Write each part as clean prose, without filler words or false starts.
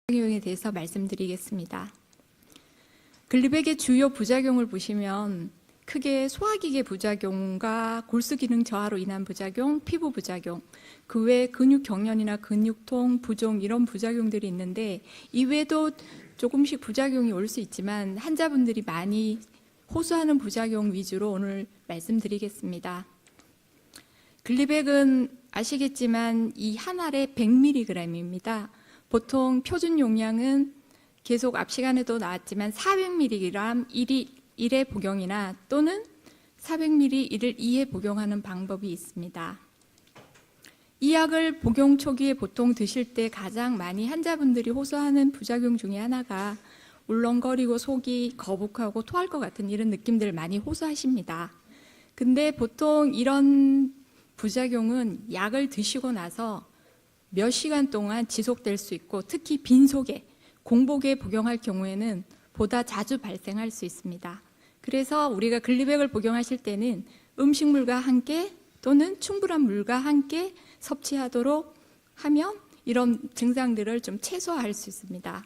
부작용에 대해서 말씀드리겠습니다. 글리백의 주요 부작용을 보시면 크게 소화기계 부작용과 골수기능 저하로 인한 부작용, 피부 부작용, 그 외에 근육 경련이나 근육통, 부종 이런 부작용들이 있는데 이외에도 조금씩 부작용이 올 수 있지만 환자분들이 많이 호소하는 부작용 위주로 오늘 말씀드리겠습니다. 글리백은 아시겠지만 이 한 알에 100mg입니다. 보통 표준 용량은 계속 앞 시간에도 나왔지만 400mg 1회 복용이나 또는 400mg 1을 2회 복용하는 방법이 있습니다. 이 약을 복용 초기에 보통 드실 때 가장 많이 환자분들이 호소하는 부작용 중에 하나가 울렁거리고 속이 거북하고 토할 것 같은 이런 느낌들을 많이 호소하십니다. 근데 보통 이런 부작용은 약을 드시고 나서 몇 시간 동안 지속될 수 있고 특히 빈속에, 공복에 복용할 경우에는 보다 자주 발생할 수 있습니다. 그래서 우리가 글리백을 복용하실 때는 음식물과 함께 또는 충분한 물과 함께 섭취하도록 하면 이런 증상들을 좀 최소화할 수 있습니다.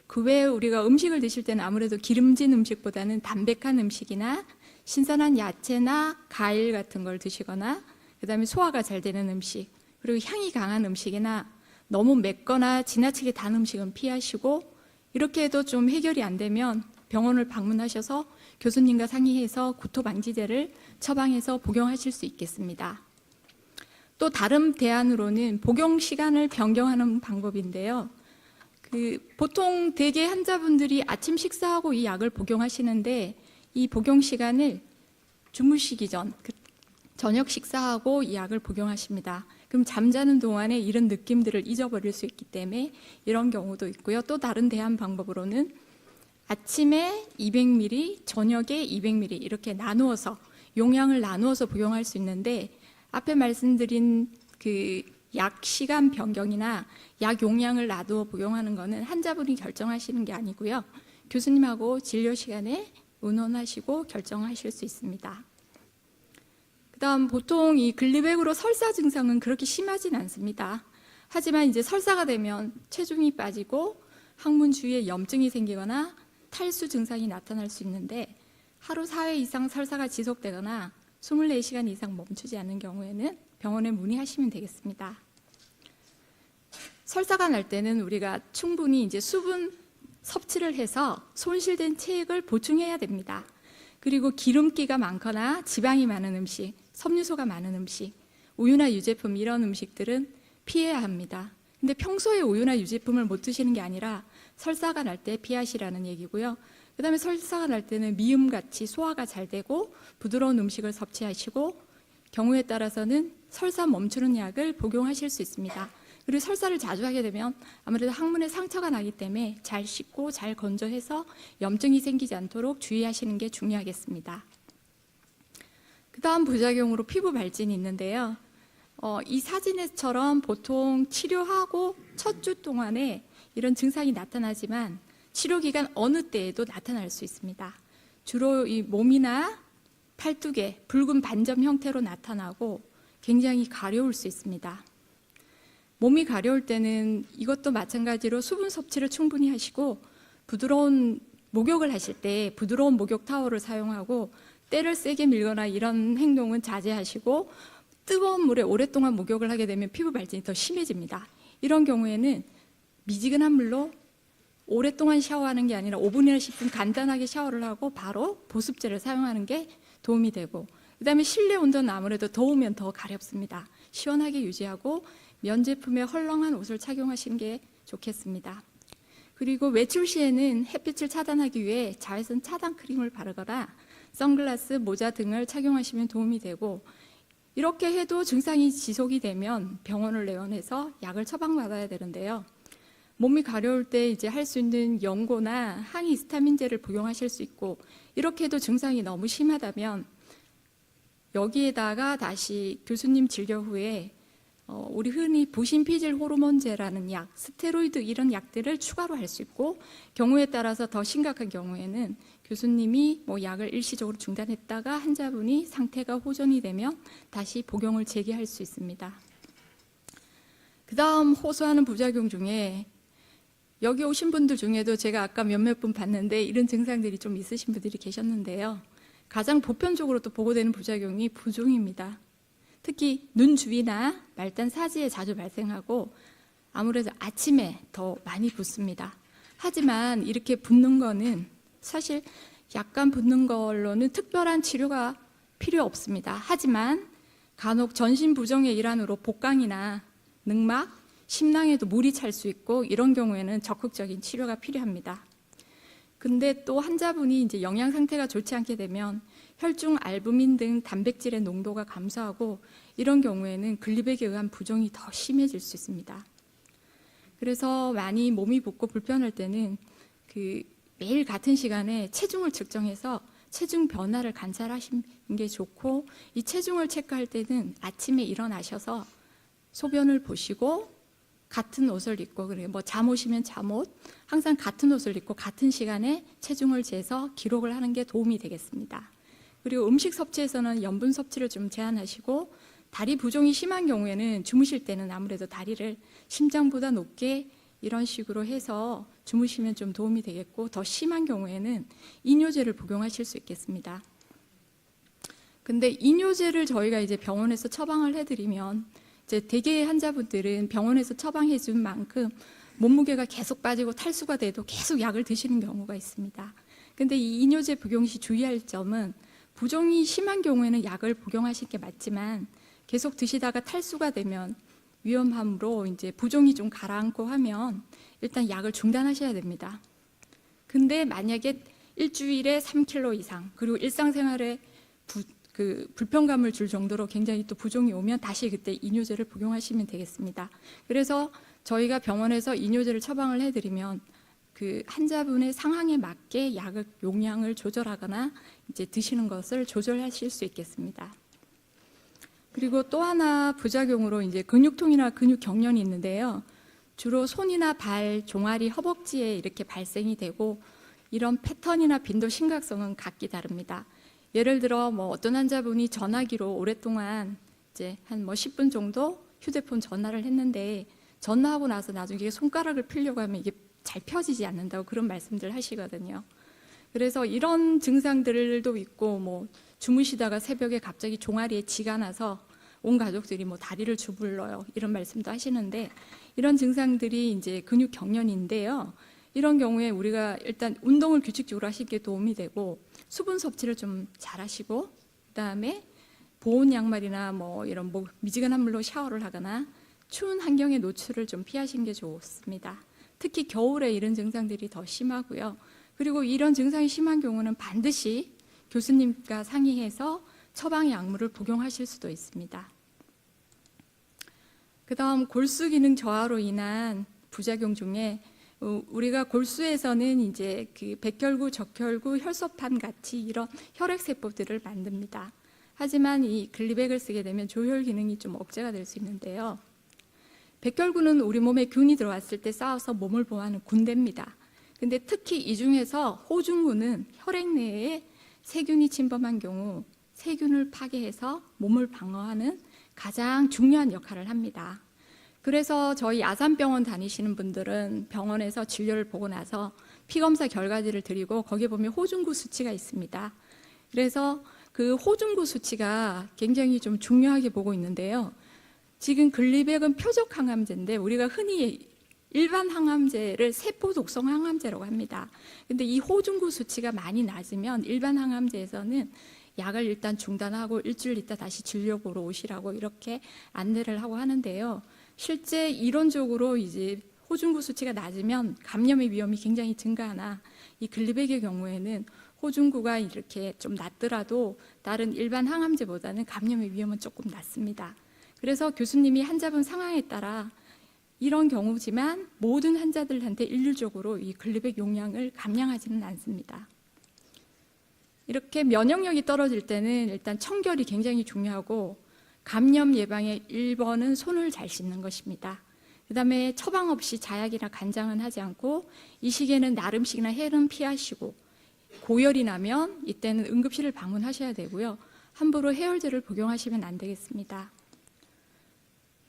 그 외에 우리가 음식을 드실 때는 아무래도 기름진 음식보다는 담백한 음식이나 신선한 야채나 과일 같은 걸 드시거나 그 다음에 소화가 잘 되는 음식, 그리고 향이 강한 음식이나 너무 맵거나 지나치게 단 음식은 피하시고, 이렇게 해도 좀 해결이 안 되면 병원을 방문하셔서 교수님과 상의해서 구토방지제를 처방해서 복용하실 수 있겠습니다. 또 다른 대안으로는 복용 시간을 변경하는 방법인데요. 보통 대개 환자분들이 아침 식사하고 이 약을 복용하시는데 이 복용 시간을 주무시기 전, 저녁 식사하고 이 약을 복용하십니다. 그럼 잠자는 동안에 이런 느낌들을 잊어버릴 수 있기 때문에 이런 경우도 있고요. 또 다른 대안 방법으로는 아침에 200ml, 저녁에 200ml 이렇게 나누어서 용량을 나누어서 복용할 수 있는데 앞에 말씀드린 그 약 시간 변경이나 약 용량을 나누어 복용하는 것은 환자분이 결정하시는 게 아니고요. 교수님하고 진료 시간에 의논하시고 결정하실 수 있습니다. 그다음 보통 이 글리백으로 설사 증상은 그렇게 심하진 않습니다. 하지만 이제 설사가 되면 체중이 빠지고 항문 주위에 염증이 생기거나 탈수 증상이 나타날 수 있는데 하루 4회 이상 설사가 지속되거나 24시간 이상 멈추지 않는 경우에는 병원에 문의하시면 되겠습니다. 설사가 날 때는 우리가 충분히 이제 수분 섭취를 해서 손실된 체액을 보충해야 됩니다. 그리고 기름기가 많거나 지방이 많은 음식, 섬유소가 많은 음식, 우유나 유제품 이런 음식들은 피해야 합니다. 근데 평소에 우유나 유제품을 못 드시는 게 아니라 설사가 날 때 피하시라는 얘기고요. 그 다음에 설사가 날 때는 미음같이 소화가 잘 되고 부드러운 음식을 섭취하시고 경우에 따라서는 설사 멈추는 약을 복용하실 수 있습니다. 그리고 설사를 자주 하게 되면 아무래도 항문에 상처가 나기 때문에 잘 씻고 잘 건조해서 염증이 생기지 않도록 주의하시는 게 중요하겠습니다. 그 다음 부작용으로 피부 발진이 있는데요. 이 사진에처럼 보통 치료하고 첫 주 동안에 이런 증상이 나타나지만 치료 기간 어느 때에도 나타날 수 있습니다. 주로 이 몸이나 팔뚝에 붉은 반점 형태로 나타나고 굉장히 가려울 수 있습니다. 몸이 가려울 때는 이것도 마찬가지로 수분 섭취를 충분히 하시고 부드러운 목욕을 하실 때 부드러운 목욕 타월을 사용하고 때를 세게 밀거나 이런 행동은 자제하시고 뜨거운 물에 오랫동안 목욕을 하게 되면 피부 발진이 더 심해집니다. 이런 경우에는 미지근한 물로 오랫동안 샤워하는 게 아니라 5분이나 10분 간단하게 샤워를 하고 바로 보습제를 사용하는 게 도움이 되고, 그 다음에 실내 온도는 아무래도 더우면 더 가렵습니다. 시원하게 유지하고 면 제품의 헐렁한 옷을 착용하시는 게 좋겠습니다. 그리고 외출 시에는 햇빛을 차단하기 위해 자외선 차단 크림을 바르거나 선글라스, 모자 등을 착용하시면 도움이 되고, 이렇게 해도 증상이 지속이 되면 병원을 내원해서 약을 처방받아야 되는데요. 몸이 가려울 때 이제 할 수 있는 연고나 항히스타민제를 복용하실 수 있고, 이렇게 해도 증상이 너무 심하다면 여기에다가 다시 교수님 진료 후에 우리 흔히 부신피질 호르몬제라는 약, 스테로이드 이런 약들을 추가로 할 수 있고, 경우에 따라서 더 심각한 경우에는 교수님이 약을 일시적으로 중단했다가 환자분이 상태가 호전이 되면 다시 복용을 재개할 수 있습니다. 그 다음 호소하는 부작용 중에 여기 오신 분들 중에도 제가 아까 몇몇 분 봤는데 이런 증상들이 좀 있으신 분들이 계셨는데요. 가장 보편적으로 또 보고되는 부작용이 부종입니다. 특히 눈 주위나 말단 사지에 자주 발생하고 아무래도 아침에 더 많이 붓습니다. 하지만 이렇게 붓는 거는 사실 약간 붓는 걸로는 특별한 치료가 필요 없습니다. 하지만 간혹 전신 부종의 일환으로 복강이나 늑막, 심낭에도 물이 찰 수 있고 이런 경우에는 적극적인 치료가 필요합니다. 근데 또 환자분이 이제 영양 상태가 좋지 않게 되면 혈중 알부민 등 단백질의 농도가 감소하고 이런 경우에는 글리백에 의한 부종이 더 심해질 수 있습니다. 그래서 많이 몸이 붓고 불편할 때는 매일 같은 시간에 체중을 측정해서 체중 변화를 관찰하시는 게 좋고, 이 체중을 체크할 때는 아침에 일어나셔서 소변을 보시고 같은 옷을 입고, 그리고 뭐 잠옷이면 잠옷, 항상 같은 옷을 입고 같은 시간에 체중을 재서 기록을 하는 게 도움이 되겠습니다. 그리고 음식 섭취에서는 염분 섭취를 좀 제한하시고, 다리 부종이 심한 경우에는 주무실 때는 아무래도 다리를 심장보다 높게 이런 식으로 해서 주무시면 좀 도움이 되겠고, 더 심한 경우에는 이뇨제를 복용하실 수 있겠습니다. 근데 이뇨제를 저희가 이제 병원에서 처방을 해드리면 이제 대개의 환자분들은 병원에서 처방해 준 만큼 몸무게가 계속 빠지고 탈수가 돼도 계속 약을 드시는 경우가 있습니다. 근데 이 이뇨제 복용 시 주의할 점은 부종이 심한 경우에는 약을 복용하실 게 맞지만 계속 드시다가 탈수가 되면 위험하므로 이제 부종이 좀 가라앉고 하면 일단 약을 중단하셔야 됩니다. 근데 만약에 일주일에 3kg 이상 그리고 일상생활에 불편감을 줄 정도로 굉장히 또 부종이 오면 다시 그때 이뇨제를 복용하시면 되겠습니다. 그래서 저희가 병원에서 이뇨제를 처방을 해드리면 그 환자분의 상황에 맞게 약을 용량을 조절하거나 이제 드시는 것을 조절하실 수 있겠습니다. 그리고 또 하나 부작용으로 이제 근육통이나 근육 경련이 있는데요. 주로 손이나 발, 종아리, 허벅지에 이렇게 발생이 되고 이런 패턴이나 빈도, 심각성은 각기 다릅니다. 예를 들어 뭐 어떤 환자분이 전화기로 오랫동안 이제 한 10분 정도 휴대폰 전화를 했는데 전화하고 나서 나중에 손가락을 펴려고 하면 이게 잘 펴지지 않는다고 그런 말씀들 하시거든요. 그래서 이런 증상들도 있고 뭐 주무시다가 새벽에 갑자기 종아리에 쥐가 나서 온 가족들이 뭐 다리를 주물러요 이런 말씀도 하시는데 이런 증상들이 이제 근육 경련인데요. 이런 경우에 우리가 일단 운동을 규칙적으로 하시는 게 도움이 되고 수분 섭취를 좀 잘하시고 그다음에 보온 양말이나 뭐 이런 미지근한 물로 샤워를 하거나 추운 환경에 노출을 좀 피하시는 게 좋습니다. 특히 겨울에 이런 증상들이 더 심하고요. 그리고 이런 증상이 심한 경우는 반드시 교수님과 상의해서 처방의 약물을 복용하실 수도 있습니다. 그 다음 골수 기능 저하로 인한 부작용 중에 우리가 골수에서는 이제 백혈구, 적혈구, 혈소판 같이 이런 혈액 세포들을 만듭니다. 하지만 이 글리백을 쓰게 되면 조혈 기능이 좀 억제가 될 수 있는데요. 백혈구는 우리 몸에 균이 들어왔을 때 싸워서 몸을 보호하는 군대입니다. 근데 특히 이 중에서 호중구는 혈액 내에 세균이 침범한 경우 세균을 파괴해서 몸을 방어하는 가장 중요한 역할을 합니다. 그래서 저희 아산병원 다니시는 분들은 병원에서 진료를 보고 나서 피검사 결과지를 드리고 거기에 보면 호중구 수치가 있습니다. 그래서 그 호중구 수치가 굉장히 좀 중요하게 보고 있는데요. 지금 글리백은 표적 항암제인데 우리가 흔히 일반 항암제를 세포 독성 항암제라고 합니다. 근데 이 호중구 수치가 많이 낮으면 일반 항암제에서는 약을 일단 중단하고 일주일 있다 다시 진료 보러 오시라고 이렇게 안내를 하고 하는데요. 실제 이론적으로 이제 호중구 수치가 낮으면 감염의 위험이 굉장히 증가하나 이 글리백의 경우에는 호중구가 이렇게 좀 낮더라도 다른 일반 항암제보다는 감염의 위험은 조금 낮습니다. 그래서 교수님이 환자분 상황에 따라 이런 경우지만 모든 환자들한테 일률적으로 이 글리백 용량을 감량하지는 않습니다. 이렇게 면역력이 떨어질 때는 일단 청결이 굉장히 중요하고 감염 예방의 1번은 손을 잘 씻는 것입니다. 그 다음에 처방 없이 자약이나 간장은 하지 않고 이 시기에는 날 음식이나 헬은 피하시고 고열이 나면 이때는 응급실을 방문하셔야 되고요. 함부로 해열제를 복용하시면 안 되겠습니다.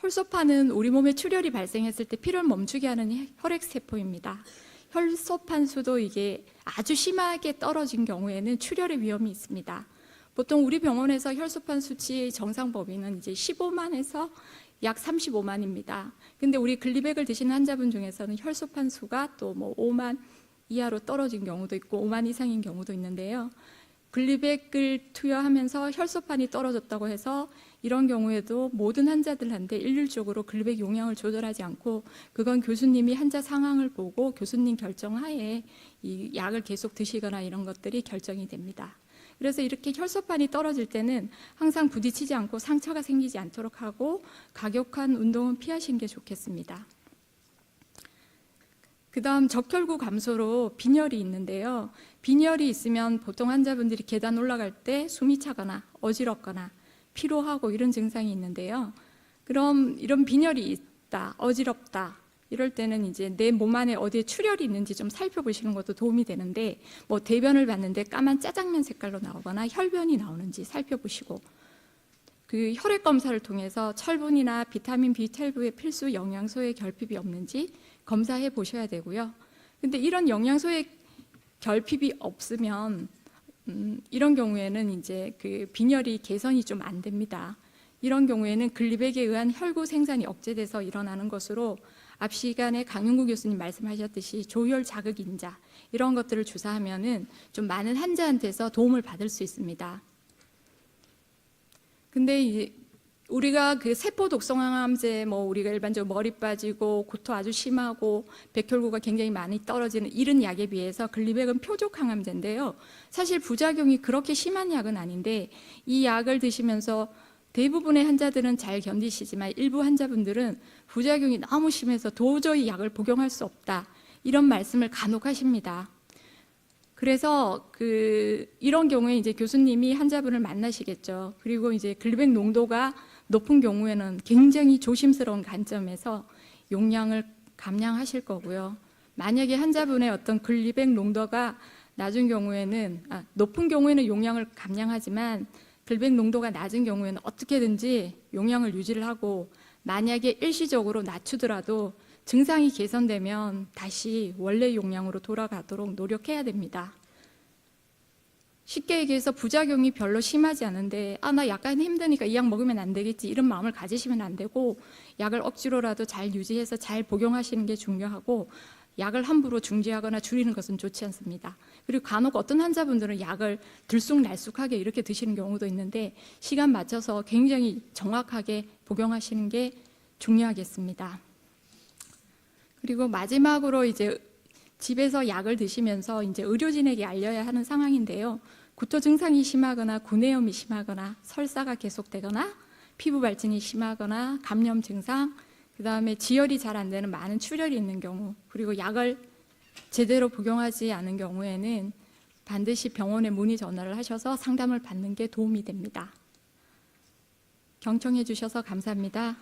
혈소판은 우리 몸에 출혈이 발생했을 때 피를 멈추게 하는 혈액세포입니다. 혈소판 수도 이게 아주 심하게 떨어진 경우에는 출혈의 위험이 있습니다. 보통 우리 병원에서 혈소판 수치 정상 범위는 이제 15만에서 약 35만입니다. 근데 우리 글리백을 드시는 환자분 중에서는 혈소판 수가 또 뭐 5만 이하로 떨어진 경우도 있고 5만 이상인 경우도 있는데요. 글리백을 투여하면서 혈소판이 떨어졌다고 해서 이런 경우에도 모든 환자들한테 일률적으로 글리백 용량을 조절하지 않고 그건 교수님이 환자 상황을 보고 교수님 결정하에 이 약을 계속 드시거나 이런 것들이 결정이 됩니다. 그래서 이렇게 혈소판이 떨어질 때는 항상 부딪히지 않고 상처가 생기지 않도록 하고 과격한 운동은 피하시는 게 좋겠습니다. 그 다음 적혈구 감소로 빈혈이 있는데요. 빈혈이 있으면 보통 환자분들이 계단 올라갈 때 숨이 차거나 어지럽거나 피로하고 이런 증상이 있는데요. 그럼 이런 빈혈이 있다, 어지럽다 이럴 때는 이제 내 몸 안에 어디에 출혈이 있는지 좀 살펴보시는 것도 도움이 되는데 뭐 대변을 봤는데 까만 짜장면 색깔로 나오거나 혈변이 나오는지 살펴보시고 그 혈액 검사를 통해서 철분이나 비타민 B12의 필수 영양소의 결핍이 없는지 검사해 보셔야 되고요. 근데 이런 영양소의 결핍이 없으면 이런 경우에는 이제 그 빈혈이 개선이 좀 안 됩니다. 이런 경우에는 글리백에 의한 혈구 생산이 억제돼서 일어나는 것으로 앞 시간에 강윤구 교수님 말씀하셨듯이 조혈 자극 인자 이런 것들을 주사하면은 좀 많은 환자한테서 도움을 받을 수 있습니다. 근데 우리가 그 세포 독성항암제 뭐 우리가 일반적으로 머리 빠지고 구토 아주 심하고 백혈구가 굉장히 많이 떨어지는 이런 약에 비해서 글리백은 표적 항암제인데요. 사실 부작용이 그렇게 심한 약은 아닌데 이 약을 드시면서 대부분의 환자들은 잘 견디시지만 일부 환자분들은 부작용이 너무 심해서 도저히 약을 복용할 수 없다 이런 말씀을 간혹 하십니다. 그래서 이런 경우에 이제 교수님이 환자분을 만나시겠죠. 그리고 이제 글리백 농도가 높은 경우에는 굉장히 조심스러운 관점에서 용량을 감량하실 거고요. 만약에 환자분의 어떤 글리백 농도가 낮은 경우에는 높은 경우에는 용량을 감량하지만 글리백 농도가 낮은 경우에는 어떻게든지 용량을 유지를 하고 만약에 일시적으로 낮추더라도 증상이 개선되면 다시 원래 용량으로 돌아가도록 노력해야 됩니다. 쉽게 얘기해서 부작용이 별로 심하지 않은데 나 약간 힘드니까 이 약 먹으면 안 되겠지 이런 마음을 가지시면 안 되고 약을 억지로라도 잘 유지해서 잘 복용하시는 게 중요하고 약을 함부로 중지하거나 줄이는 것은 좋지 않습니다. 그리고 간혹 어떤 환자분들은 약을 들쑥날쑥하게 이렇게 드시는 경우도 있는데 시간 맞춰서 굉장히 정확하게 복용하시는 게 중요하겠습니다. 그리고 마지막으로 이제 집에서 약을 드시면서 이제 의료진에게 알려야 하는 상황인데요. 구토 증상이 심하거나 구내염이 심하거나 설사가 계속되거나 피부 발진이 심하거나 감염 증상, 그 다음에 지혈이 잘 안 되는 많은 출혈이 있는 경우, 그리고 약을 제대로 복용하지 않은 경우에는 반드시 병원에 문의 전화를 하셔서 상담을 받는 게 도움이 됩니다. 경청해 주셔서 감사합니다.